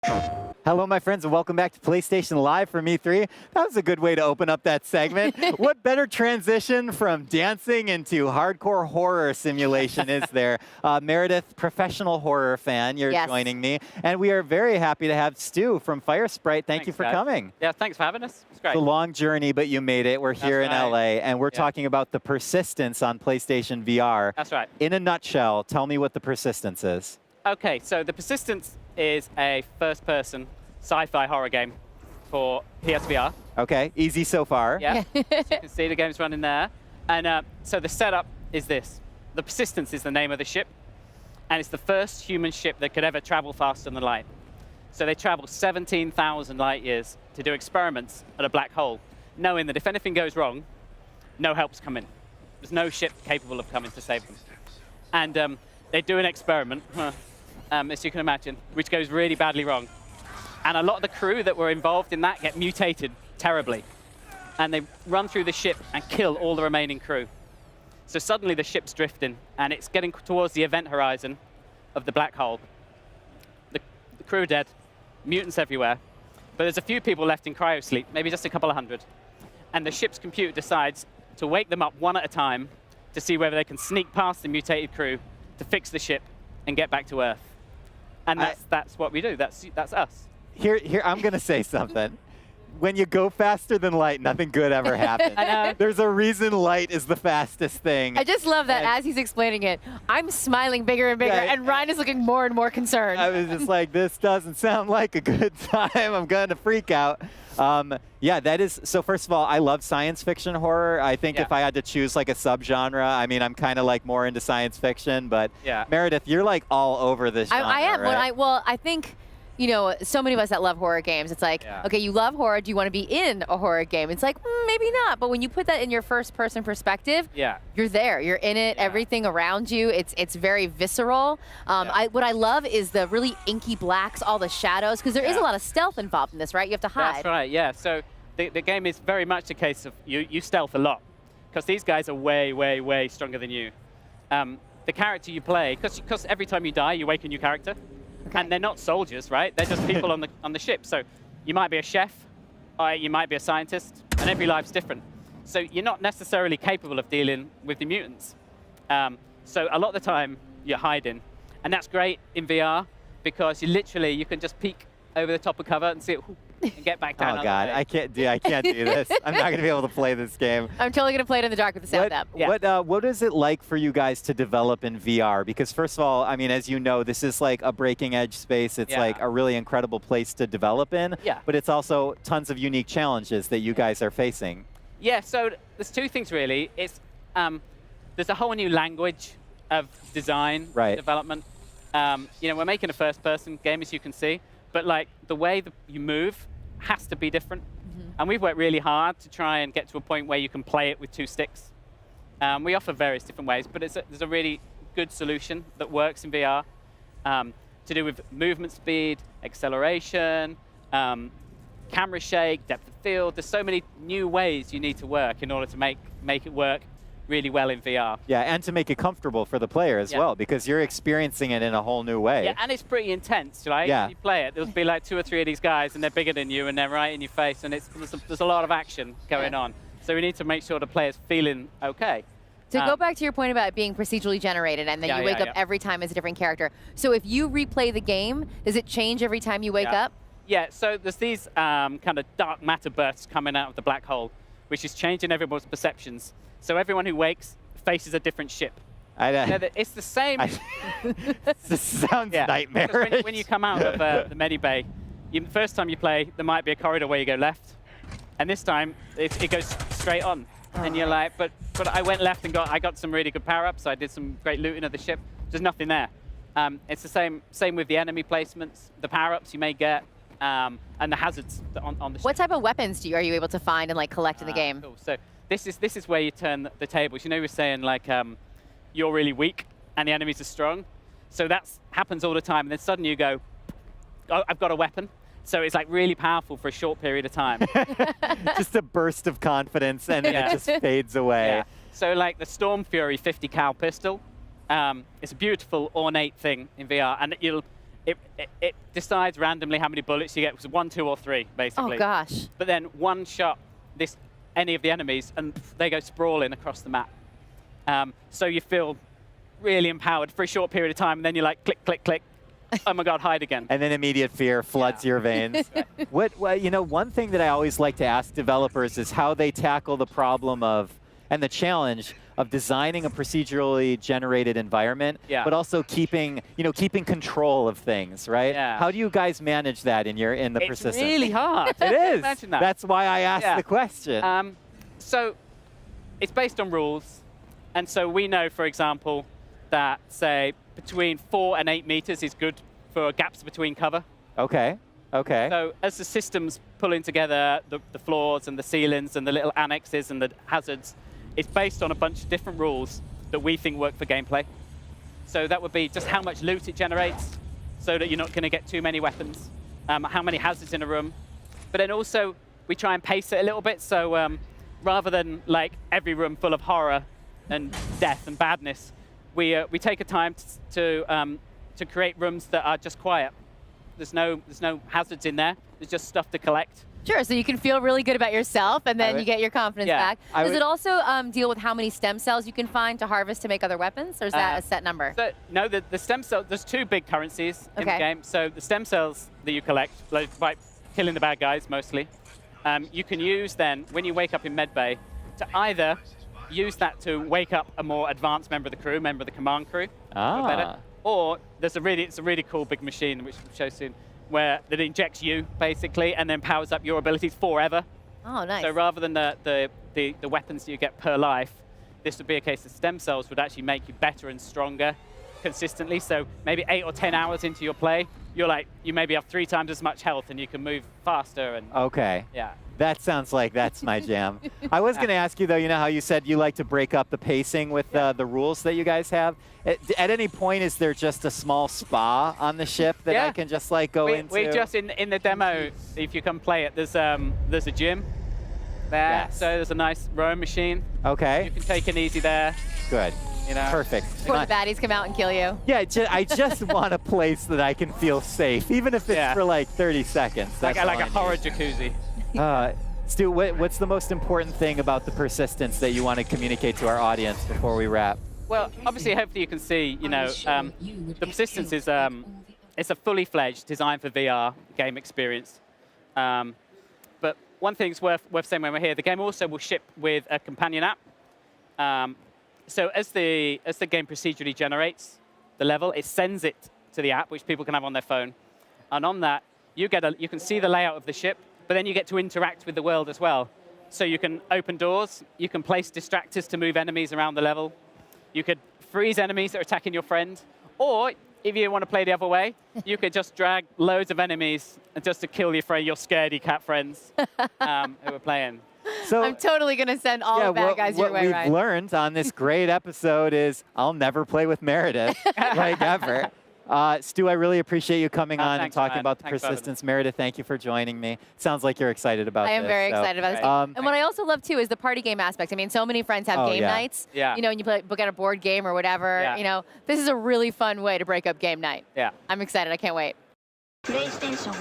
Hello, my friends, and welcome back to PlayStation Live from E3. That was a good way to open up that segment. What better transition from dancing into hardcore horror simulation is there? Meredith, professional horror fan, you're joining me. And we are very happy to have Stu from Firesprite. Thank you for coming. Yeah, thanks for having us. It's great. It's a long journey, but you made it. We're here in LA, and we're talking about the Persistence on PlayStation VR. That's right. In a nutshell, tell me what the Persistence is. Okay, so the Persistence is a first-person sci-fi horror game for PSVR. Okay, easy so far. Yeah, so you can see the game's running there. And so the setup is this. The Persistence is the name of the ship, and it's the first human ship that could ever travel faster than light. So they travel 17,000 light years to do experiments at a black hole, knowing that if anything goes wrong, no help's coming. There's no ship capable of coming to save them. And they do an experiment, as you can imagine, which goes really badly wrong. And a lot of the crew that were involved in that get mutated terribly. And they run through the ship and kill all the remaining crew. So suddenly the ship's drifting, and it's getting towards the event horizon of the black hole. The crew are dead, mutants everywhere. But there's a few people left in cryosleep, maybe just a couple of hundred. And the ship's computer decides to wake them up one at a time to see whether they can sneak past the mutated crew to fix the ship and get back to Earth. And that's what we do. That's us. Here, I'm going to say something. When you go faster than light, nothing good ever happens. I know. There's a reason light is the fastest thing. I just love that as he's explaining it, I'm smiling bigger and bigger, and Ryan is looking more and more concerned. I was just like, this doesn't sound like a good time. I'm going to freak out. Yeah, that is, so first of all, I love science fiction horror. I think if I had to choose like a subgenre, I mean, I'm kind of like more into science fiction, but Meredith, you're like all over this genre, I am. right? Well, I think, you know, so many of us that love horror games, it's like, okay, you love horror, do you want to be in a horror game? It's like, maybe not, but when you put that in your first-person perspective, you're there, you're in it, everything around you, it's very visceral. What I love is the really inky blacks, all the shadows, because there is a lot of stealth involved in this, right? You have to hide. That's right, yeah. So the game is very much a case of you stealth a lot, because these guys are way, way, way stronger than you. The character you play, because every time you die, you wake a new character. And they're not soldiers, right? They're just people on the ship. So you might be a chef, or you might be a scientist, and every life's different. So you're not necessarily capable of dealing with the mutants. So a lot of the time, you're hiding. And that's great in VR, because you can just peek over the top of cover and see it and get back down. Oh God, I can't do this. I'm not going to be able to play this game. I'm totally going to play it in the dark with the sound app. What is it like for you guys to develop in VR? Because first of all, I mean, as you know, this is like a breaking edge space. It's like a really incredible place to develop in. But it's also tons of unique challenges that you guys are facing. Yeah, so there's two things really. It's there's a whole new language of design, development. You know, we're making a first-person game, as you can see, but like the way that you move has to be different. And we've worked really hard to try and get to a point where you can play it with 2 sticks. We offer various different ways, but there's a really good solution that works in VR to do with movement speed, acceleration, camera shake, depth of field. There's so many new ways you need to work in order to make it work really well in VR. Yeah, and to make it comfortable for the player as well, because you're experiencing it in a whole new way. Yeah, and it's pretty intense, right? Yeah. When you play it, there'll be like 2 or 3 of these guys, and they're bigger than you, and they're right in your face, and there's a lot of action going on. So we need to make sure the player's feeling okay. To go back to your point about it being procedurally generated, and then you wake up every time as a different character. So if you replay the game, does it change every time you wake up? Yeah, so there's these kind of dark matter bursts coming out of the black hole, which is changing everyone's perceptions. So everyone who wakes faces a different ship. It's the same. This sounds nightmarish. When you come out of the medibay, the first time you play, there might be a corridor where you go left, and this time it goes straight on. And you're like, but I went left and I got some really good power-ups. I did some great looting of the ship. There's nothing there. It's the same with the enemy placements, the power-ups you may get, and the hazards on the ship. What type of weapons are you able to find and like collect in the game? Cool. So this is where you turn the tables. You know, we were saying like you're really weak and the enemies are strong. So that happens all the time. And then suddenly you go, oh, I've got a weapon. So it's like really powerful for a short period of time. Just a burst of confidence, and then it just fades away. Yeah. So like the Storm Fury 50 cal pistol, it's a beautiful ornate thing in VR, and it decides randomly how many bullets you get. It was 1, 2, or 3, basically. Oh, gosh. But then one shot any of the enemies, and they go sprawling across the map. So you feel really empowered for a short period of time, and then you're like, click, click, click. Oh my God, hide again. And then immediate fear floods your veins. Well, you know, one thing that I always like to ask developers is how they tackle the problem of, and the challenge of designing a procedurally generated environment, but also keeping control of things, right? Yeah. How do you guys manage that in the persistence? It's really hard. It is. Imagine that. That's why I asked the question. So it's based on rules. And so we know, for example, that, say, between 4 and 8 meters is good for gaps between cover. Okay. Okay. So as the system's pulling together the floors and the ceilings and the little annexes and the hazards, it's based on a bunch of different rules that we think work for gameplay. So that would be just how much loot it generates, so that you're not going to get too many weapons, how many hazards in a room. But then also, we try and pace it a little bit, so rather than like every room full of horror and death and badness, we take a time to create rooms that are just quiet. There's no hazards in there. There's just stuff to collect. Sure, so you can feel really good about yourself, and then you get your confidence back. Does it also deal with how many stem cells you can find to harvest to make other weapons, or is that a set number? So, no, the stem cells, there's 2 big currencies in the game. So the stem cells that you collect, like by killing the bad guys mostly, you can use then, when you wake up in medbay, to either use that to wake up a more advanced member of the crew, member of the command crew, or it's a really cool big machine, which we'll show soon, where it injects you, basically, and then powers up your abilities forever. Oh, nice. So rather than the weapons that you get per life, this would be a case of stem cells would actually make you better and stronger consistently. So maybe 8 or 10 hours into your play, you maybe have 3 times as much health and you can move faster. And okay. Yeah. That sounds like that's my jam. I was going to ask you, though, you know how you said you like to break up the pacing with the rules that you guys have? At any point, is there just a small spa on the ship that I can just like go into? We just, in the demo, if you come play it, there's a gym there. Yes. So there's a nice rowing machine. Okay. You can take it easy there. Good. You know. Perfect. Before the baddies come out and kill you. Yeah, I just want a place that I can feel safe, even if it's for like 30 seconds. That's like a all I horror need. jacuzzi. Stu, what's the most important thing about the persistence that you want to communicate to our audience before we wrap? Well, obviously, hopefully you can see, the persistence is it's a fully fledged, designed for VR game experience. But one thing's worth saying when we're here, the game also will ship with a companion app. So as the game procedurally generates the level, it sends it to the app, which people can have on their phone. And on that, you can see the layout of the ship, but then you get to interact with the world as well. So you can open doors, you can place distractors to move enemies around the level, you could freeze enemies that are attacking your friend, or if you want to play the other way, you could just drag loads of enemies just to kill your scaredy cat friends who are playing. So, I'm totally going to send all the bad guys your way, What we've learned on this great episode is I'll never play with Meredith, like ever. Stu, I really appreciate you coming on and talking about the persistence. Meredith, thank you for joining me. Sounds like you're excited about this. I am very excited about this. And what I also love, too, is the party game aspect. I mean, so many friends have game nights. Yeah. You know, and you book out a board game or whatever. Yeah. You know, this is a really fun way to break up game night. Yeah. I'm excited. I can't wait. PlayStation